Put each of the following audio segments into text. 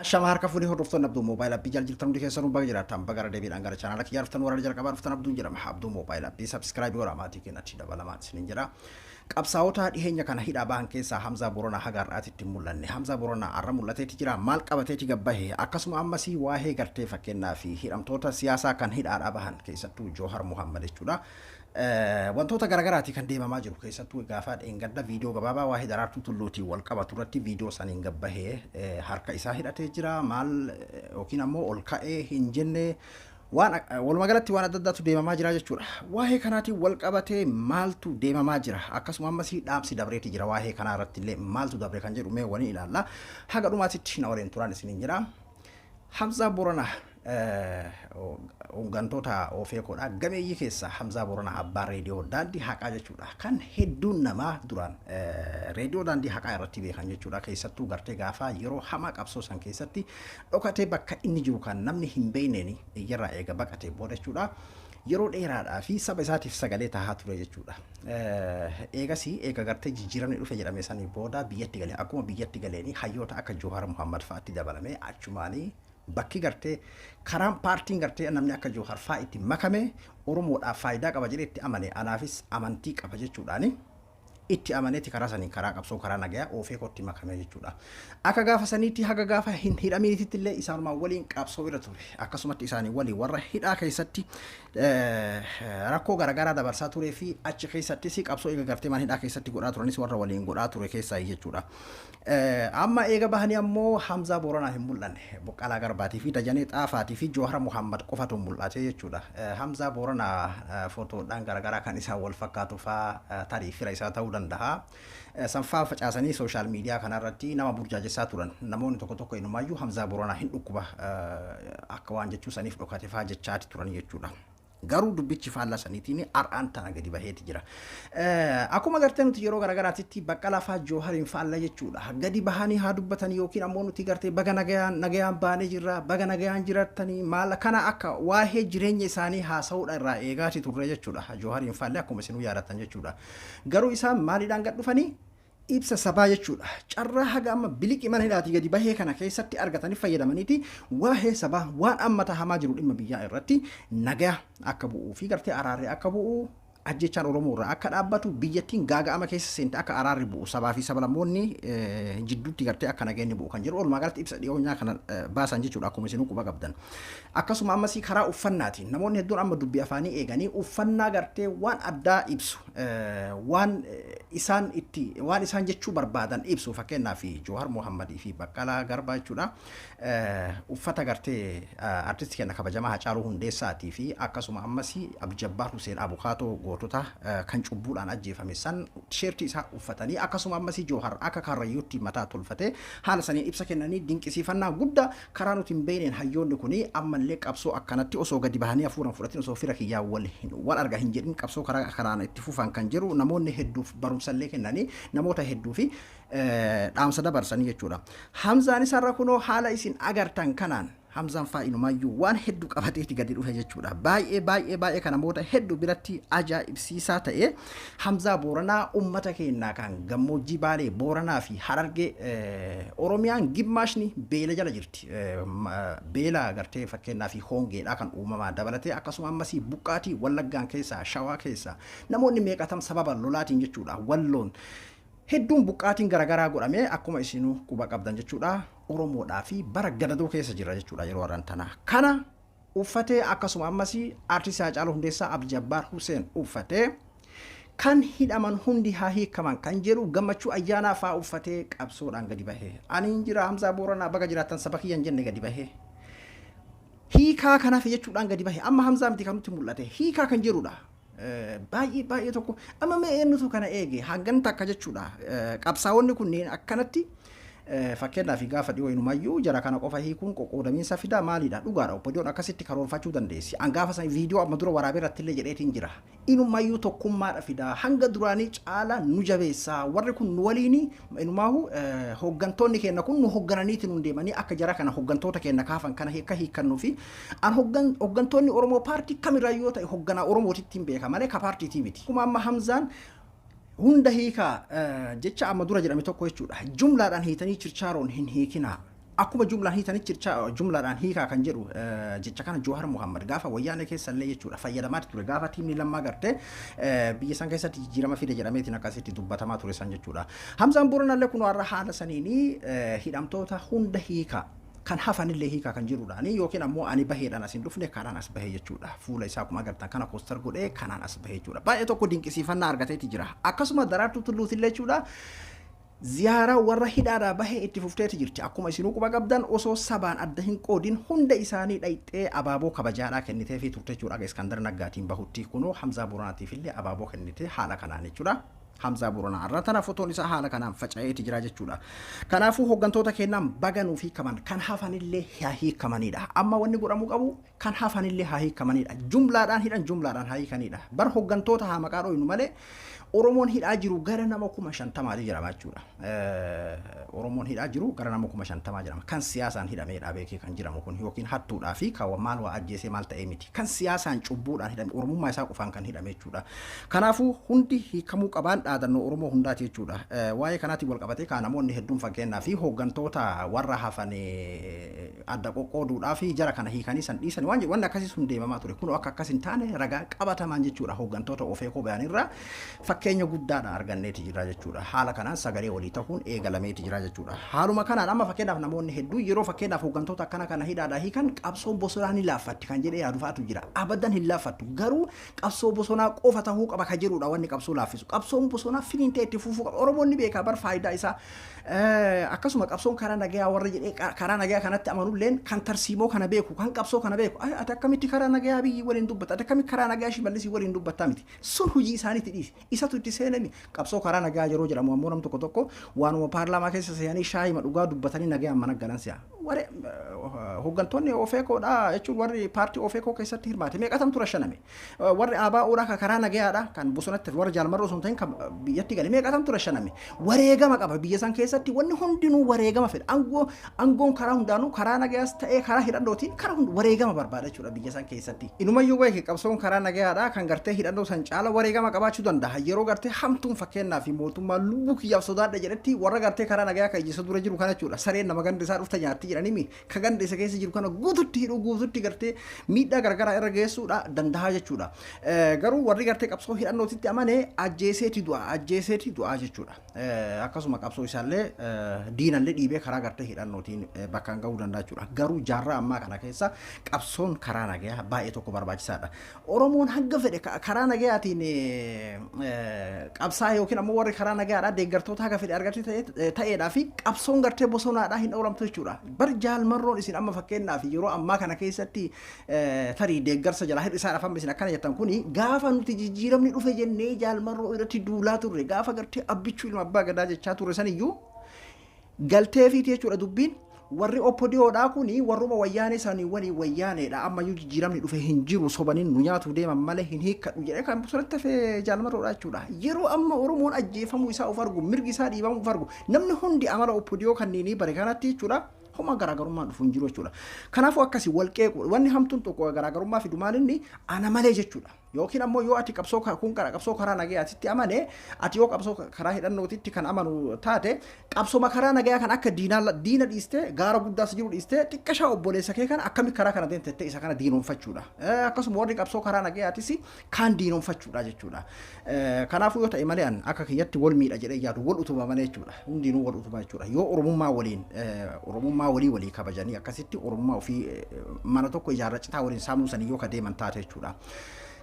Shamar ka funi hordoftoon abduu moobaayil appii jaljirtan hundi keessanuu baga jiraatan baga deebiidhaan gara chaanaala kiyyaa dhuftan warra jalqabaa dhuftan abduun jedhama abduu moobaayil appii sabskiraayib godhaa maatii keenyatti dabalamaan isiniin jira. Qabsaa'ota dhiheenya kana hidhaa bahan keessaa Hamza Boronaa haga har'aatitti mul'anne. Hamza Boronaa har'a mul'ateeti jira maal qabateeti gabbahe akkasuma ammasii waa'ee gartee fakkeenyaa fi hidhamtoota siyaasaa kan hidhaadhaa bahan keessattuu Jawar Muhammad jechuudha. Wantoota garagaraati kan deemamaa jiru keessattuu gaafa dheengadda viidiyoo gabaabaa waa'ee daraartuu tulluutii wal qabatu irratti viidiyoo saniin gabbahee harka isaa hidhatee jira maal yookiin ammoo ol ka'ee hin jenne waan walumaa galatti waan adda addaatu deemamaa jira jechuudha. Waa'ee kanaatiin wal qabatee maaltu deemamaa jira akkasuma ammasii dhaamsi dabreeti jira waa'ee kanaa irratti illee maaltu dabre kan jedhu mee wani ilaalla haga dhumaatitti na waliin turan isiniin jira. Hamza Boronaa hooggantoota ofeekoodha gameeyyii keessa Hamza Boronaa abbaa reediyoo daandii haqaa jechuudha kan hedduun namaa duraan reediyoo daandii haqaa irratti beekan jechuudha keessattuu gartee gaafa yeroo hamaa qabsoo san keessatti dhokatee bakka inni jiru kan namni hin beekneen iyyarraa eega baqatee booda jechuudha yeroo dheeraadhaa fi saba isaatiif sagalee tahaa ture jechuudha. Eega gartee jijjiiramni dhufe jedhamee sanii booda biyyatti galee akkuma biyyatti galeeni hayyoota akka Jawar Muhammad fa'aatti dabalamee achumaanii bakki gartee karaan paartiin gartee namni akka Jawar fa'aa itti makame Oromoodhaaf faayidaa qaba jedhee itti amane anaafis amantii qaba jechuudhaani itti amaneeti karaa sanii karaa qabsoo karaa nagayaa ofeekootti makame jechuudha. Akka gaafa saniitti haga gaafa hin hidhaminitti illee isaanumaan waliin qabsoo irra ture akkasumatti isaanii waliin warra hidhaa keessatti rakkoo garagaraa dabarsaa turee fi achi keessattis qabsoo eega gartee man hidhaa keessatti godhaa turanis warra waliin godhaa ture keessaa jechuudha. Amma eega bahanii ammoo Hamza Boronaa hin mul'anne Boqqalaa Garbaatii fi Dajanee Xaafaatii fi Jawar Muhammad qofatu mul'ate jechuudha. Hamza Boronaa footoodhaan garagaraa kan isaan wal fakkaatu fa'aa tarii fira isaa ta'uu danda'a. Sanfaa facaasanii sooshaal miidiyaa kanarratti nama burjaajessaa turan namoonni tokko tokko inumaayyuu Hamza Boronaa hin dhukkuba akka waan jechuu saniif dhokate fa'aa jechaati turan jechuudha. Garuu dubbichi faallaa saniitiin har'aan tana gadi baheeti jira. Akkuma gartee nuti yeroo garagaraatitti Baqqalaa fa'aa Jawariin faallaa jechuudha. Gadi bahanii haa dubbatan yookiin ammoo nuti gartee baga nagayaan baanee jirra baga nagayaan jiraatanii maal kana akka waa'ee jireenya isaanii haasa'uudha irraa eegaati turre jechuudha. Jawariin faallaa akkuma isinuu yaadatan jechuudha. Garuu isaan maaliidhaan gad dhufanii ibsa sabaa jechuudha. Carraa haga amma biliqii mana hidhaatii gadi bahee kana keessatti argatanii fayyadamaniiti waa'ee sabaa waan amma tahamaa jiru dhimma biyyaa irratti nagaa akka bu'uu fi gartee araarri akka bu'uu ajjechaan Oromoo irraa akka dhaabbatu biyyattiin gaaga'ama keessa seente akka araarri bu'u sabaa fi sablammoonni jidduutti gartee akka nageenyi bu'u kan jedhu walumaa galatti ibsa dhiyoonyaa kana baasan jechuudha akkuma isinuu quba qabdan. Akkasuma ammasii karaa uffannaatiin namoonni hedduun amma dubbii afaanii eeganii uffannaa gartee waan addaa ibsu waan isaan jechuu barbaadan ibsu fakkeenyaa fi Jawar Muhammadii fi Baqqalaa Garbaa jechuudha. Uffata gartee artistii keenya kabajamaa Hacaaluu Hundeessaatii fi akkasuma ammasii Abjabbaar Huseen Abukaatoo gootota kan cubbuudhaan ajjeefame san tisheertii isaa uffatanii akkasuma ammasii Jawar akka karrayyuutti mataa tolfatee haala saniin ibsa kennanii dinqisiifannaa guddaa karaa nuti hin beekneen hayyoonni kuni ammallee qabsoo akkanatti osoo gadi bahanii hafuuran fudhatin osoo fira kiyyaa wal argaa hin jedhin qabsoo karaa karaan itti fufan kan jiru namoonni hedduuf barumsallee kennanii namoota hedduu fi dhaamsa dabarsanii jechuudha. Hamzaan isarra kunoo haala isin agartan kanaan Hamzaan faa'inumayyuu waan hedduu qabateeti gadi dhufe jechuudha. Baay'ee kan namoota hedduu biratti ajaa'ibsiisaa ta'e Hamza Boronaa ummata keenyaa kan gammoojjii Baalee Boranaa fi Harargee Oromiyaan gimmaashni beela jala jirti. Beela gartee fakkeenyaa fi hongeedhaa kan uumamaa dabalatee akkasuma ammasii buqqaatii Wallaggaan keessaa Shawaa keessaa namoonni meeqatam sababa lolaatiin jechuudha. Walloon hedduun buqqaatiin garagaraa godhamee akkuma isinuu quba qabdan jechuudha. Oromoodhaa fi bara gadadoo keessa jira jechuudha yeroo warraan tanaa. Kana uffatee akkasuma ammasii artistii Hacaaluu Hundeessaa Abjabbaar Huseen uffatee kan hidhaman hundi haa hiikaman kan jedhu gammachuu ayyaanaa fa'aa uffatee qabsoodhaan gadi bahee. Ani jira Hamza Boronaa baga jiraatan saba kiyyan jenne gadi bahee. Hiikaa kanaaf jechuudhaan gadi bahee amma Hamzaa miti kan nutti mul'ate hiikaa kan jedhudha. Baay'ee tokko amma mee eenyutu kana eege hangan takka jechuudha. Qabsaa'onni kunneen akkanatti fakkeenyaa fi gaafa dhiyoo inumayyuu jara kana qofa hiikuun qoqqoodamiinsa fidaa maalidha dhugaadha obbodiyoon akkasitti karoorfachuu dandeessi. An gaafa san viidiyoo amma dura waraabee irratti illee jedheetiin jira. Inumayyuu tokkummaadha fidaa hanga duraanii caala nu jabeessaa warri kun nu waliini inumaahu hooggantoonni keenya kun nu hooggananiiti nu deemanii akka jara kana hooggantoota keenya kaafan kana akka hiikkannuu fi an hooggantoonni Oromoo paartii kamiraayyuu ta'e hoogganaa Oromootitti hin beeka malee ka paartiitii miti. Kuma amma Hamzaan hunda hiika jecha amma dura jedhame tokko jechuudha. Jumlaadhaan hiitanii chirchaaroon hin hiikina. akkuma jumlaan hiitanii jecha jumlaadhaan hiikaa kan jedhu jecha kana Jawar Muhammad gaafa wayyaanee keessallee jechuudha fayyadamaa ture gaafa tiimni lammaa gartee biyya san keessatti jijjiirama fide jedhameetiin akkasitti dubbatamaa ture san jechuudha. Hamzaan Booranallee kun warra haala saniini hidhamtoota hunda hiikaa kan hafanillee hiikaa kan jirudhaani yookiin ammoo ani baheedhaan asin dhufne kanaan as bahee jechuudha. Fuula isaa akkuma agartan kana poostar godhee kanaan as bahee jechuudha. Baay'ee tokko dinqisiifannaa argateeti jira. Akkasuma Daraartuu Tulluutillee jechuudha. Ziyaara warra hidhaadhaa bahee itti fufteeti jirti. Akkuma isinuu quba qabdan osoo sabaan adda hin qoodin hunda isaanii dhayxee abaaboo kabajaadhaa kennitee fi turte jechuudha. Iskandar Naggaatiin bahutti kunoo Hamzaa Booranaatiif illee abaaboo kennitee haala kanaan jechuudha. Hamzaa Booranaa irra tana fotoon isaa haala kanaan faca'eeti jira jechuudha. Kanaafuu hooggantoota kennaan baganuu fi kaman kan hafanillee haa hiikamanidha. Amma wanni godhamuu qabu kan hafanillee haa hiikamanidha. Jumlaadhaan hidhan jumlaadhaan haa hiikanidha. Bar hooggantoota haa maqaa dhooynu malee Oromoon hidhaa jiru gara nama 50,000 jedhama jechuudha. Oromoon hidhaa jiru gara nama 50,000 jedhama. Kan siyaasaan hidhameedha beekee kan jedhamu kun yookiin hattuudhaa fi kaawwa maal waa ajjeesee maal ta'ee miti. Kan siyaasaan cubbuudhaan hidhame Oromummaa isaa qofaan kan hidhame jechuudha. Kanaafuu hundi hiikamuu qabaan dhaadannoo Oromoo hundaati jechuudha. Waa'ee kanaatiin wal qabatee kaan namoonni hedduun fakkeenyaa fi hooggantoota warra hafan adda qoqqooduudhaa fi jara kana hiikanii san dhiisan waan akkasii sun deemamaa ture. Kun akka akkas hin taane ragaa qabatamaan jechuudha hooggantoota ofeekoo bayanirraa fakkeenya guddaadhaan arganneeti jira jechuudha. Haala kanaan sagalee walii ta'uun eegalameeti jira jechuudha. Haaluma kanaan amma fakkeenyaaf namoonni hedduu yeroo fakkeenyaaf hooggantoota akkana kana hidhaadhaa hiikan qabsoon bosonaa ni laaffatti kan jedhee yaadufaatu jira. Abadan hin laaffattu garuu qabsoo bosonaa qofa ta'uu qaba kan jedhudha wanni qabsoo laaffisu. Qabsoon bosonaa finiintee itti fufuu qaba. Oromoonni beekaa bar faayidaa isaa akkasuma qabsoon karaa nagaa warra jedhee karaa nagaa kanatti amanulleen kan tarsiimoo kana beeku kan qabsoo kana beeku ati akkamitti karaa nagaa biyyi waliin dubbatta ati akkamitti karaa nagaa shimallisii waliin dubbattaa miti sun hojii isaaniitti dhiisi isatu itti seenami qabsoo karaa nagaa yeroo jedhamu ammoo nam tokko waanuma paarlaamaa keessa seenanii shaayii dhugaa dubbatanii nagaa mana galan si'a warre hooggantoonni ofeekoodha jechuun warri paartii ofeekoo keessatti hirmaate meeqatamtu rashaname warri ABO'dha karaa nagaadha kan bosonatti warri jaalmarroo sun ta'in kan biyyatti gale meeqatamtu rashaname wareegama qaba biyya san keessatti wanni hundinuu wareegama fedha aangoon karaa hundaanuu karaa nagaas ta'ee karaa hidhannootiin karaa hunda wareegama barbaada jechuudha biyya san keessatti inumayyuu beeki qabsoon karaa nagaadha kan gartee hidhannoo san caala wareegama qabaachuu danda'a yeroo gartee hamtuun fakkeenyaa fi mootummaa lubbuu kiyyaaf sodaadha jedhetti warra gartee karaa nagaa kan ijjisa dura jiru kana jechuudha sareen nama ganda isaa dhufta nyaatti jedhanii ka ganda isa keessa jiru kana guututti hidhuu guututti gartee miidhaa gargaraa irra geessuudha danda'a jechuudha garuu warri gartee qabsoo hidhannootitti amane ajjeeseeti du'a jechuudha akkasuma qabsoo isaallee diinallee dhiibee karaa gartee hidhannootiin bakkaan ga'uu danda'a jechuudha garuu jaarraa ammaa kana keessa qabsoon karaa nagaa baay'ee tokko barbaachisaadha Oromoon hanga fedhe karaa nagaatiin qabsaa yookiin ammoo warri karaa nagaadhaa deeggartoota haga fedhe argatee ta'eedhaa fi qabsoon gartee bosonaadhaa hin oolamtu jechuudha bar jaalmarroon isin amma fakkeenyaaf yeroo ammaa kana keessatti tarii deeggarsa jalaa hir'isaa dhafan isin akkana jettan kuni gaafa nuti jijjiiramni dhufe jennee jaalmarroo irratti duulaa turre gaafa gartee abbichuu ilma abbaa gadaa jechaa turre saniyyuu galtee fiiti jechuudha dubbiin warri oppodiyoodhaa kuni warruma wayyaanee isaanii walii wayyaaneedha ammayyuu jijjiiramni dhufe hin jiru sobaniin nu nyaatu deeman malee hin hiikkadhu jedhee kan bosonatti hafee jaalmarroodha jechuudha yeroo amma Oromoon ajjeefamuu isaa of argu mirgi isaa dhiibamuu of argu namni hundi amala oppodiyoo kanneenii bare kanatti jechuudha homa garaagarummaan dhufu hin jiru jechuudha kanaafuu akkasi walqeequ wanni hamtuun tokko garaagarummaa fidu maalinni ana malee jechuudha yookiin ammoo yoo ati qabsoo kun qabsoo karaa nagaatitti amane ati yoo qabsoo karaa hidhannootitti kan amanu taate qabsoo karaa nagaa kan akka diina dhiiste gaara guddaas jiru dhiiste xiqqashaa obboleessa kee kana akkami karaa kana deemtee isa kana diinoonfachuudha akkasuma warri qabsoo karaa nagaatis kan diinoonfachuudha jechuudha kanaafuu yoo ta'e malee akka kiyyatti wal miidha jedhee yaadu wal utubaa malee jechuudha hundinuu wal utubaa jechuudha yoo oromummaa walii kabajanii akkasitti oromummaa ofii mana tokko ijaarrachitaa waliin saamuu sanii yoo ka deeman taate jechuudha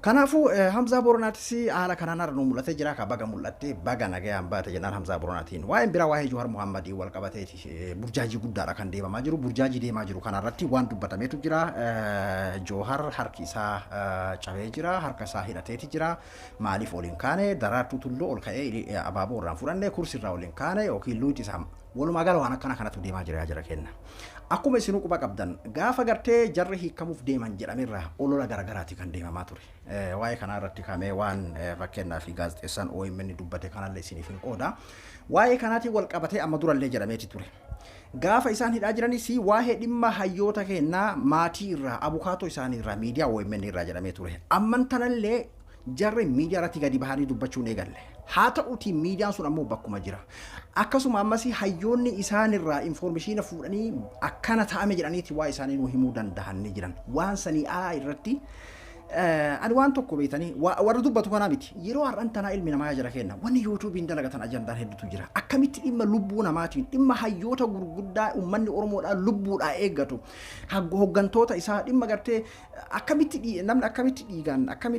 Kanaafuu Hamzaa Booranaattis haala kanaan irra nu mul'atee jira ka baga mul'atte baga nagayaan baate jennaan Hamzaa Booranaatiin waa'een biraa waa'ee Jawar Muhammadii wal qabateeti burjaajii guddaadha kan deemamaa jiru burjaajii deemaa jiru kanarratti waan dubbatameetu jira Jawar harki isaa cabee jira harka isaa hidhateeti jira maaliif ol hin kaane Daraartuu Tulluu ol ka'ee abaaboo irraan fudhannee kursirraa ol hin kaane yookiin luuti isaa walumaa gala waan akkana kanatu deemaa jira jara kenna akkuma isinuu quba qabdan gaafa gartee jarri hiikamuuf deeman jedhamirraa olola garagaraati kan deemamaa ture waa'ee kana irratti kamee waan fakkeenyaaf gaazexeessaan OMN dubbate kanallee isiniif hin qooda waa'ee kanaatiin wal qabatee amma durallee jedhameeti ture gaafa isaan hidhaa jiranis waa'ee dhimma hayyoota kennaa maatii irraa abukaatoo isaanii irraa miidiyaa OMN irraa jedhamee ture amman tanallee jarri miidiyaa irratti gadi bahanii dubbachuun eegalle haa ta'uuti miidiyaan sun ammoo bakkuma jira akkasuma ammas hayyoonni isaanirraa information fuudhanii akkana ta'ame jedhaniiti waa isaanii nu himuu danda'an ni jiran waan sanii irratti ani waan tokko beetanii warra dubbatu kana miti yeroo har'an tanaa ilmi namaa jira kenna wanni YouTubein dalagatan ajandaan hedduutu jira akkamitti dhimma lubbuu namaatiin dhimma hayyoota gurguddaa ummanni Oromoodhaa lubbuudhaa eeggatu hoggantoota isaa dhimma gartee akkamitti namni akkamitti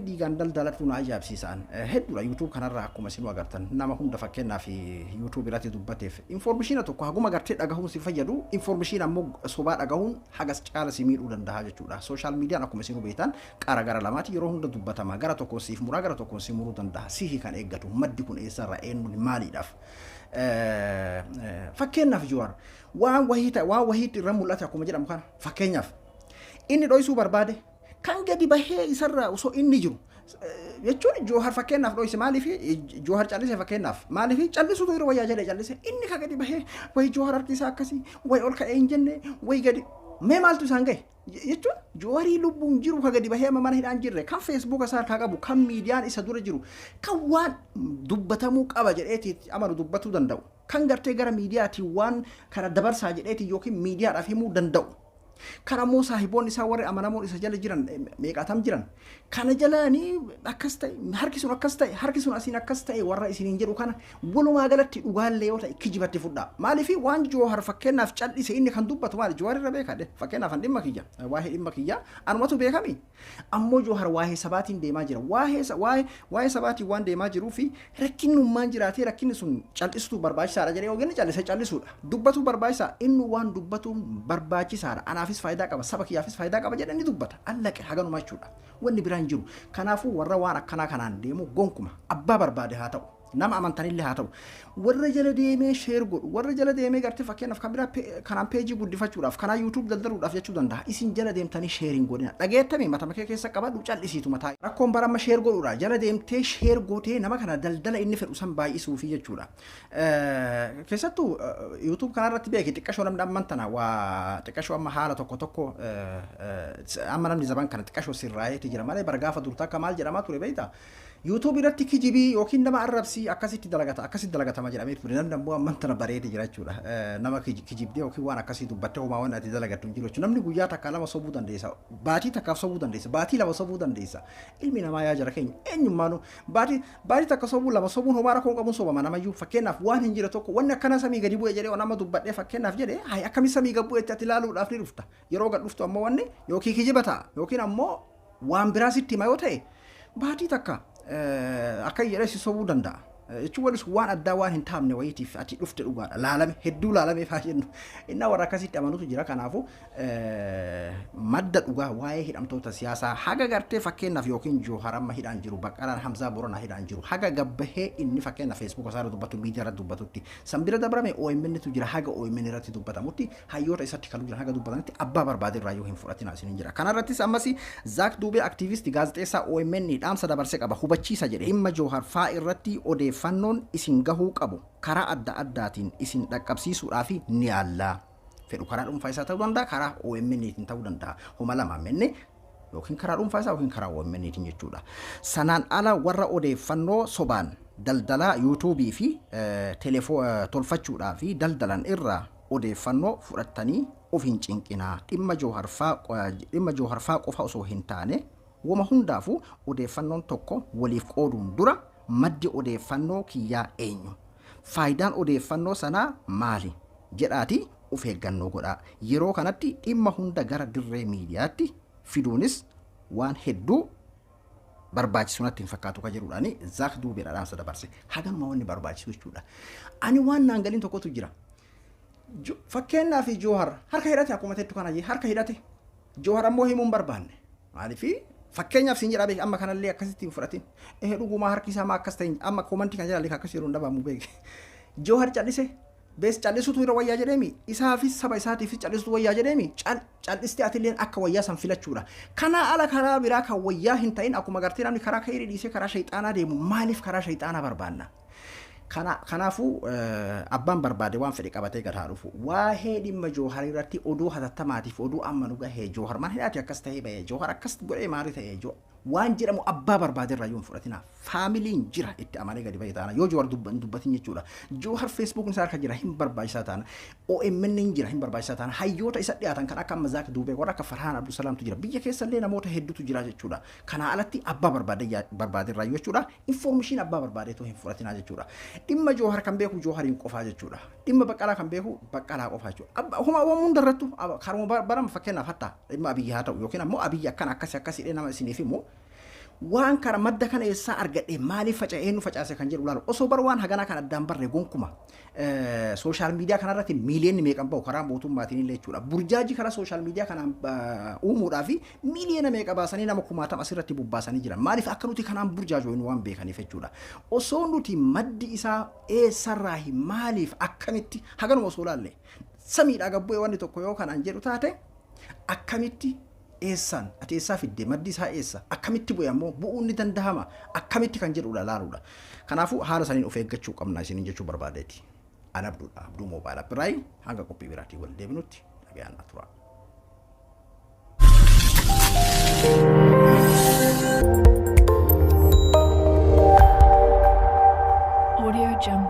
dhiigaan daldalatu na ajaa'ibsiisan hedduudha YouTube kanarraa akkuma isin agartan nama hunda fakkeenyaaf YouTube irratti dubbateef information tokko haguma gartee dhagahuun si fayyadu information ammoo sobaa dhagahuun hagas caala si miidhuu danda'a jechuudha social media akkuma isin beektan qara lamati yeroo hunda dubbatama gara tokko siif muraa gara tokko si muruu danda'a sihi kan eeggatu maddi kun eessarraa eenyuun maaliidhaaf fakkeenyaaf jawar waan wahiitti irra mul'ate akkuma jedhamu kana fakkeenyaaf inni dhoysuu barbaade kan gadi bahee isarraa osoo inni jiru jechuun jawar fakkeenyaaf dhoyse maaliif jawar callise fakkeenyaaf maaliif callisuutu yeroo wayyaa jedhee callise inni ka gadi bahee way jawar harkisaa akkasii way ol ka'ee hin jenne way gadi mee maaltu isaan gahe jechuun jawarii lubbuun jiru ka gadi bahee mana hidhaan jirre kan Facebook isaa harkaa qabu kan miidiyaan isa dura jiru kan waan dubbatamuu qaba jedheeti amanu dubbatuu danda'u kan gartee gara miidiyaati waan kana dabarsaa jedheeti yookiin miidiyaadhaaf himuu danda'u kan ammoo saahiboonni isaa warri amanamoon isa jala jiran meeqatam jiran kana jalaani akkas ta'e harki sun asiin akkas ta'e warra isiniin jedhu kana walumaa galatti dhugaallee yoo ta'e kijibatti fudhaa maaliif waan jawar fakkeenyaaf callise inni kan dubbatu maali jawar irra beekadhe fakkeenyaaf dhimma kiyya waa'ee dhimma kiyya anumatu beekami ammoo jawar waa'ee sabaatiin deemaa jira waa'ee sabaatiin waan deemaa jiruu fi rakkinnummaan jiraatee rakkinni sun callistuu barbaachisaadha jedhee ogeessi callise callisuudha dubbatu barbaachisaa inni waan dubbatu barbaachisaadha anaafis faayidaa qaba saba kiyyaafis faayidaa qaba jedhanii dubbata allaqe haganuma jechuudha wanni biraan jiru kanaafuu warra waan akkanaa kanaan deemu gonkuma abbaa barbaade haa ta'u nama amantanillee haa ta'u warra jala deemee share godhu warra jala deemee gartee fakkeenyaaf kan biraa kanaan peejii guddifachuudhaaf kanaa YouTube daldaluudhaaf jechuu danda'a isin jala deemtanii sharing godhina dhageettame mata makee keessa qabadhu callisiitu mataa rakkoon baramma share godhuudha jala deemtee share gootee nama kana daldala inni fedhu san baay'isuu fi jechuudha keessattuu YouTube kanarratti beeki xiqqashoo namni ammantana waa xiqqashoo amma haala tokko amma namni zaban kana xiqqashoo sirraayeeti jira malee bargaafa durtaa akka maal jedhamaa ture beeyta YouTube irratti kijibii yookiin nama arrabsi akkasitti dalagatama jedhamee ture namni ammoo ammantana bareede jira jechuudha nama kijibdee yookiin waan akkasii dubbattee homaa waan ati dalagattu hin jiru jechuudha namni guyyaa takka lama sobuu dandeessa baatii takkaaf sobuu dandeessa baatii lama sobuu dandeessa ilmi namaa yaa jira keenya eenyummaanu baatii takka sobuu lama sobuun homaa rakkoon qabuun sobama namayyuu fakkeenyaaf waan hin jire tokko wanni akkana samii gadi bu'e jedhee nama dubbadhee fakkeenyaaf jedhee hayi akkami samii gadi bu'e ati ilaaluudhaaf ni dhufta yeroo gad dhuftu ammoo wanni yookiin kijiba ta'a yookiin ammoo waan biraa sitti hima yoo ta'e baatii takka akka jedhee si sobuu danda'a jechuun walis waan addaa waan hin taamne wayitiif ati dhufte dhugaadha laalame hedduu laalame faa jennu inni warra akkasitti amanutu jira kanaafu madda dhugaa waa'ee hidhamtoota siyaasaa haga gartee fakkeenyaaf yookiin jawar amma hidhaan jiru baqqalaan hamzaa boranaa hidhaan jiru haga gabbahee inni fakkeenyaaf Facebook isaarra dubbatu miidiyaa irratti dubbatutti sanbira dabrame OMN tu jira haga OMN irratti dubbatamutti hayyoota isatti kaluu jira haga dubbatanitti abbaa barbaade irraa yoo hin fudhatin asiniin jira kanarrattis ammasi zaak duubee aktiivisti gaazexeessaa OMN dhaamsa dabarsee qaba hubachiisa jedhe dhimma jawar faa irratti odeeffannoon isin gahuu qabu karaa adda addaatiin isin dhaqqabsiisuudhaaf ni yaalla fedhu karaa dhuunfaa isaa ta'uu danda'a karaa OMN'tiin ta'uu danda'a homa lama menne yookiin karaa dhuunfaa isaa yookiin karaa OMN'tiin jechuudha sanaan ala warra odeeffannoo sobaan daldalaa YouTube'ii fi tolfachuudhaa fi daldalan irraa odeeffannoo fudhattanii of hin cinqinaa dhimma jawar faa qofa osoo hin taane wama hundaafu odeeffannoon tokko waliif qooduun dura maddi odeeffannoo kiyyaa eenyu faayidaan odeeffannoo sanaa maali jedhaati of eeggannoo godhaa yeroo kanatti dhimma hunda gara dirree miidiyaatti fiduunis waan hedduu barbaachisu natti hin fakkaatu ka jedhuudhaani zaak duubee dhaamsa dabarse hagamma wanni barbaachisu jechuudha ani waan naan galiin tokkotu jira fakkeenyaaf jawar harka hidhate akkuma teettu kana harka hidhate jawar ammoo himuun barbaanne maaliif fakkeenyaaf siin jedhaa beek amma kanallee akkasitti fudhatin dhugumaa harki isaa maa akkas ta'in amma koomantii kan jedhalee akkas yeroo dhabamu beek jawar callise bees callisuutu irra wayyaa jedheemi isaafis saba isaatiifis callisuutu wayyaa jedheemi callistee atilleen akka wayyaa san filachuudha kana ala karaa biraa kan wayyaa hin ta'in akkuma gartee namni karaa kayrii dhiisee karaa shayxaanaa deemu maaliif karaa shayxaanaa barbaanna kanaafuu abbaan barbaade waan fedhe qabatee gad haa dhufu waa'ee dhimma jawar irratti oduu hatattamaatiif oduu amma nu gahee jawar mana hidhaati akkas ta'ee bahee jawar akkas godhee maali ta'ee waan jedhamu abbaa barbaaderraa yoo hin fudhatina faamiliin jira itti amanee gadi ba'ee taana yoo jawar dubbatin jechuudha jawar Facebook isaa harka jira hin barbaachisaa taana OMN hin jira hin barbaachisaa taana hayyoota isa dhiyaatan kan akka Mazaak Duubee warra akka Farhaan Abdusalaamtu jira biyya keessa illee namoota hedduutu jira jechuudha kana alatti abbaa barbaaderraa jechuudha information abbaa barbaadeetu hin fudhatina jechuudha dhimma jawar kan beeku jawariin qofaa jechuudha dhimma baqqalaa kan beeku baqqalaa qofaa jechuudha huma waan hundarrattu karuma baram fakkeenyaaf hatta dhimma abiyyaa ta'u yookiin ammoo abiyya akkana akkasii nama isiniif immoo waan kara madda kana eessaa argadhe maaliif faca'ee nu facaase kan jedhu laalu osoo bar waan hagana kan addaan barre gonkuma social media kanarratti miiliyoonni meeqan ba'u karaa mootummaatiin illee jechuudha burjaaji karaa social media kanaan uumuudhaaf miiliyoona meeqa baasanii nama kumaatama asirratti bubbaasanii jiran maaliif akka nuti kanaan burjaajoo waan beekaniif jechuudha osoo nuti maddi isaa eessarraa maaliif akkamitti haganuma osoo laalle samiidhaa gabbu'ee wanni tokko yoo kanaan jedhu taate akkamitti eessan ati eessaa fidde maddi isaa eessa akkamitti bu'e ammoo bu'uun ni dandahama akkamitti kan jedhudha laaluudha kanaafuu haala saniin of eeggachuu qabna isiniin jechuu barbaadeeti an abduu moobaayilaa biraay hanga qophii biraatii wal deebinutti dhagayaan tura